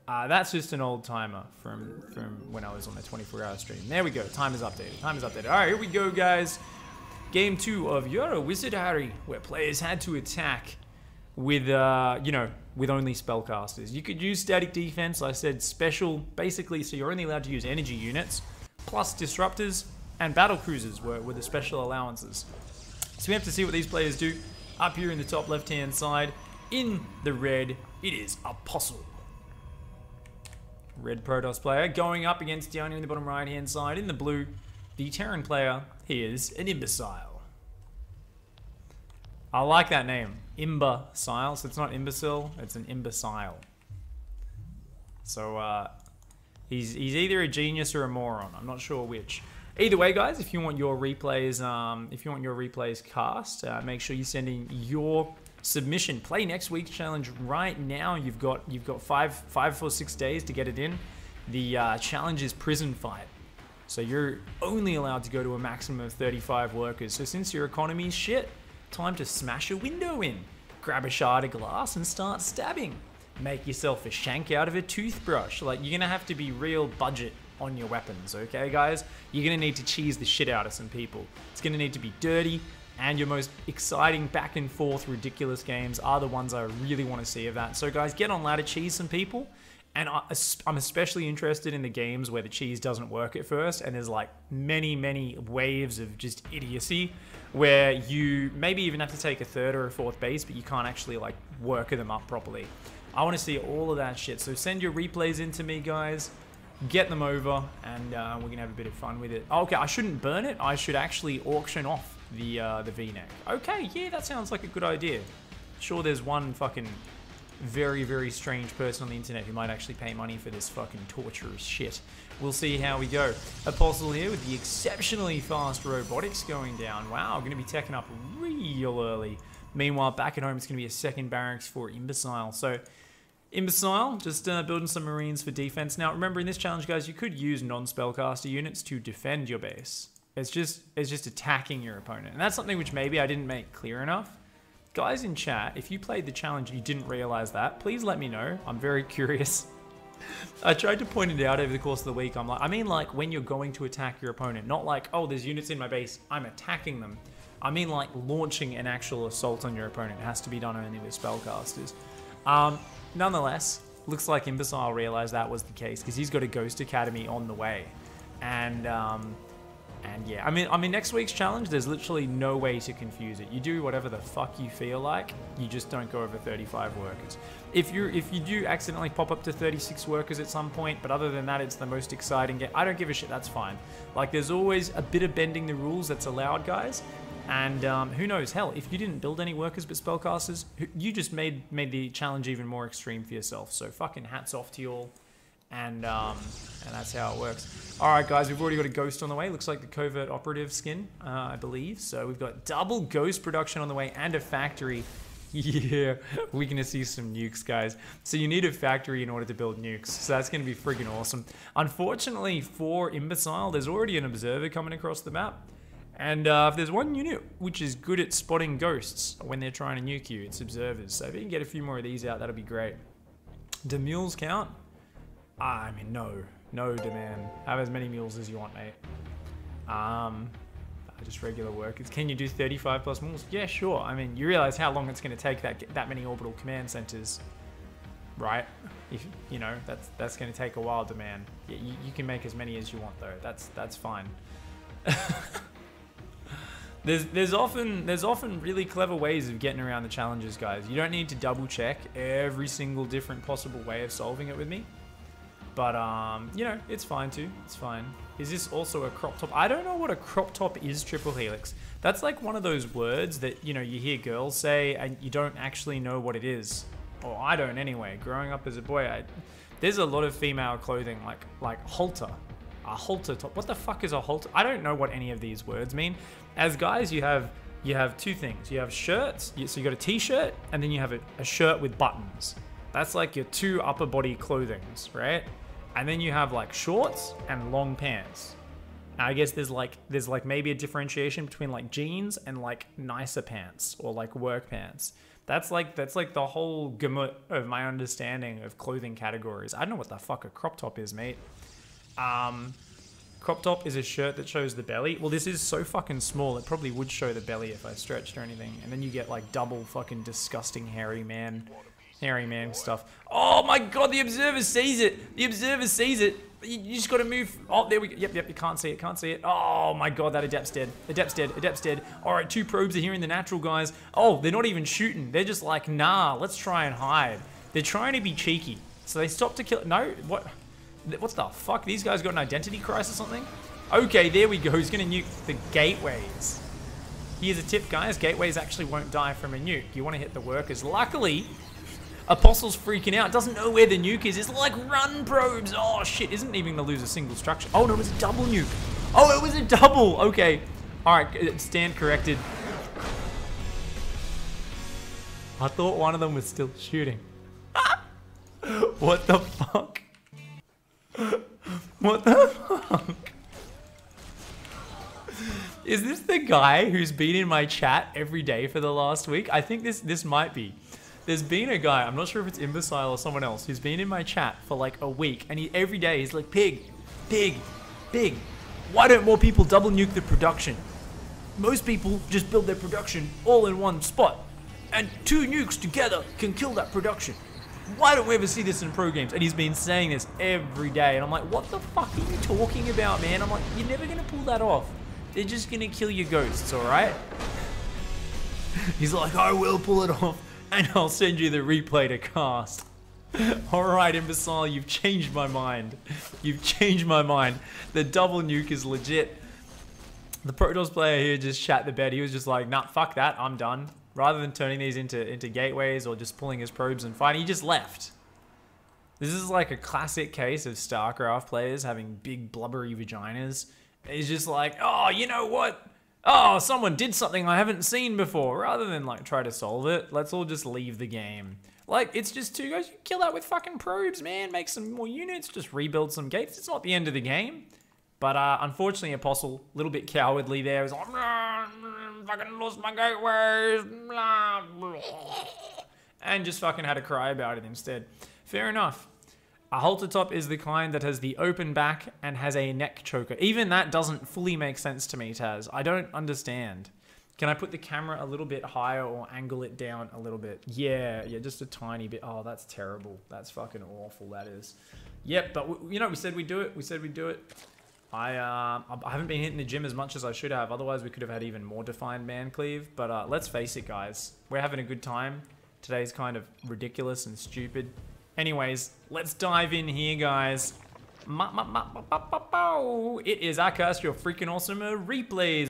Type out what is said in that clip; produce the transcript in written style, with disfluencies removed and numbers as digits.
That's just an old timer from when I was on the 24-hour stream. There we go. Time is updated. Time is updated. All right, here we go, guys. Game 2 of You're a Wizard, Harry, where players had to attack with, you know, with only spellcasters. You could use static defense. I said special, basically, so you're only allowed to use energy units, plus disruptors and battle cruisers were the special allowances. So we have to see what these players do. Up here in the top left-hand side, in the red, it is Apostle. Red Protoss player going up against down here in the bottom right-hand side. In the blue, the Terran player, he is an Imbecile. I like that name, Imbecile. So it's not imbecile, it's an Imbecile. So he's either a genius or a moron. I'm not sure which. Either way, guys, if you want your replays, cast, make sure you send in your submission. Play next week's challenge right now. You've got 5 or 6 days to get it in. The challenge is prison fight, so you're only allowed to go to a maximum of 35 workers. So since your economy's shit, time to smash a window in, grab a shard of glass and start stabbing. Make yourself a shank out of a toothbrush. Like, you're gonna have to be real budget on your weapons, okay, guys? You're gonna need to cheese the shit out of some people. It's gonna need to be dirty. And your most exciting back and forth ridiculous games are the ones I really want to see of that. So guys, get on ladder, cheese some people. And I'm especially interested in the games where the cheese doesn't work at first and there's like many waves of just idiocy where you maybe even have to take a third or a fourth base, but you can't actually like work them up properly. I want to see all of that shit. So send your replays in to me, guys. Get them over and we're gonna have a bit of fun with it. Okay, I shouldn't burn it. I should actually auction off the V-neck. Okay, yeah, that sounds like a good idea. Sure, there's one fucking very strange person on the internet who might actually pay money for this fucking torturous shit. We'll see how we go. Apostle here with the exceptionally fast robotics going down. Wow, going to be teching up real early. Meanwhile, back at home, it's going to be a second barracks for Imbecile. So, Imbecile, just building some Marines for defense. Now, remember, in this challenge, guys, you could use non-spellcaster units to defend your base. It's just attacking your opponent. And that's something which maybe I didn't make clear enough. Guys in chat, if you played the challenge and you didn't realize that, please let me know. I'm very curious. I tried to point it out over the course of the week. I mean like when you're going to attack your opponent, not like, oh, there's units in my base, I'm attacking them. I mean like launching an actual assault on your opponent. It has to be done only with spellcasters. Nonetheless, looks like Imbecile realized that was the case because he's got a Ghost Academy on the way. And yeah, I mean, next week's challenge, there's literally no way to confuse it. You do whatever the fuck you feel like. You just don't go over 35 workers. If you do accidentally pop up to 36 workers at some point, but other than that, it's the most exciting game. I don't give a shit. That's fine. Like, there's always a bit of bending the rules that's allowed, guys. And who knows? Hell, if you didn't build any workers but spellcasters, you just made the challenge even more extreme for yourself. So fucking hats off to you all. And that's how it works. All right, guys, we've already got a ghost on the way. Looks like the covert operative skin, I believe. So we've got double ghost production on the way and a factory. Yeah, we're going to see some nukes, guys. So you need a factory in order to build nukes. So that's going to be friggin' awesome. Unfortunately for Imbecile, there's already an observer coming across the map. And if there's one unit which is good at spotting ghosts when they're trying to nuke you, it's observers. So if you can get a few more of these out, that'll be great. Do mules count? I mean, no demand. Have as many mules as you want, mate. Just regular workers. Can you do 35 plus mules? Yeah, sure. I mean, you realize how long it's going to take that many orbital command centers, right? If you know that's going to take a while, demand. Yeah, you can make as many as you want though. That's fine. There's often really clever ways of getting around the challenges, guys. You don't need to double check every single different possible way of solving it with me. But, you know, it's fine too. It's fine. Is this also a crop top? I don't know what a crop top is, Triple Helix. That's like one of those words that, you know, you hear girls say and you don't actually know what it is. Or I don't anyway. Growing up as a boy, there's a lot of female clothing like halter. A halter top. What the fuck is a halter? I don't know what any of these words mean. As guys, you have two things. You have shirts. So you got a t-shirt and then you have a shirt with buttons. That's like your two upper body clothings, right? And then you have like shorts and long pants. Now, I guess there's like maybe a differentiation between like jeans and like nicer pants or like work pants. That's like the whole gamut of my understanding of clothing categories. I don't know what the fuck a crop top is, mate. Crop top is a shirt that shows the belly. Well, this is so fucking small, it probably would show the belly if I stretched or anything. And then you get like double fucking disgusting hairy man stuff. Oh my god, the observer sees it. The observer sees it. You just gotta move. Oh, there we go. Yep, you can't see it. Oh my god, that adept's dead. Adept's dead. Alright, 2 probes are here in the natural, guys. Oh, they're not even shooting. They're just like, nah, let's try and hide. They're trying to be cheeky. So they stop to kill. No, what? What the fuck? These guys got an identity crisis or something? Okay, there we go. He's gonna nuke the gateways. Here's a tip, guys. Gateways actually won't die from a nuke. You want to hit the workers. Luckily, Apostle's freaking out. Doesn't know where the nuke is. It's like, run, probes. Oh, shit. Isn't even going to lose a single structure. Oh, no, it was a double nuke. Oh, it was a double. Okay. All right. Stand corrected. I thought one of them was still shooting. What the fuck? What the fuck? Is this the guy who's been in my chat every day for the last week? I think this might be. There's been a guy, I'm not sure if it's Imbecile or someone else, who's been in my chat for like a week, and every day he's like, pig, why don't more people double nuke the production? Most people just build their production all in one spot, and 2 nukes together can kill that production. Why don't we ever see this in pro games? And he's been saying this every day, and I'm like, what the fuck are you talking about, man? I'm like, you're never gonna pull that off. They're just gonna kill your ghosts, alright? He's like, I will pull it off. And I'll send you the replay to cast. Alright, Imbecile, you've changed my mind. You've changed my mind. The double nuke is legit. The Protoss player here just shat the bed. He was just like, nah, fuck that, I'm done. Rather than turning these into gateways or just pulling his probes and fighting, he just left. This is like a classic case of StarCraft players having big blubbery vaginas. He's just like, oh, you know what? Oh, someone did something I haven't seen before. Rather than like try to solve it, let's all just leave the game. Like, it's just 2 guys. You kill that with fucking probes, man. Make some more units. Just rebuild some gates. It's not the end of the game. But unfortunately, Apostle, a little bit cowardly there. He's like, fucking lost my gateways. And just fucking had to cry about it instead. Fair enough. A halter top is the kind that has the open back and has a neck choker. Even that doesn't fully make sense to me, Taz. I don't understand. Can I put the camera a little bit higher or angle it down a little bit? Yeah, just a tiny bit. Oh, that's terrible. That's fucking awful, that is. Yep, but you know, we said we'd do it. I haven't been hitting the gym as much as I should have. Otherwise, we could have had even more defined man cleave. But let's face it, guys. We're having a good time. Today's kind of ridiculous and stupid. Anyways, let's dive in here, guys. It is ICYFAR, your freaking awesome replays.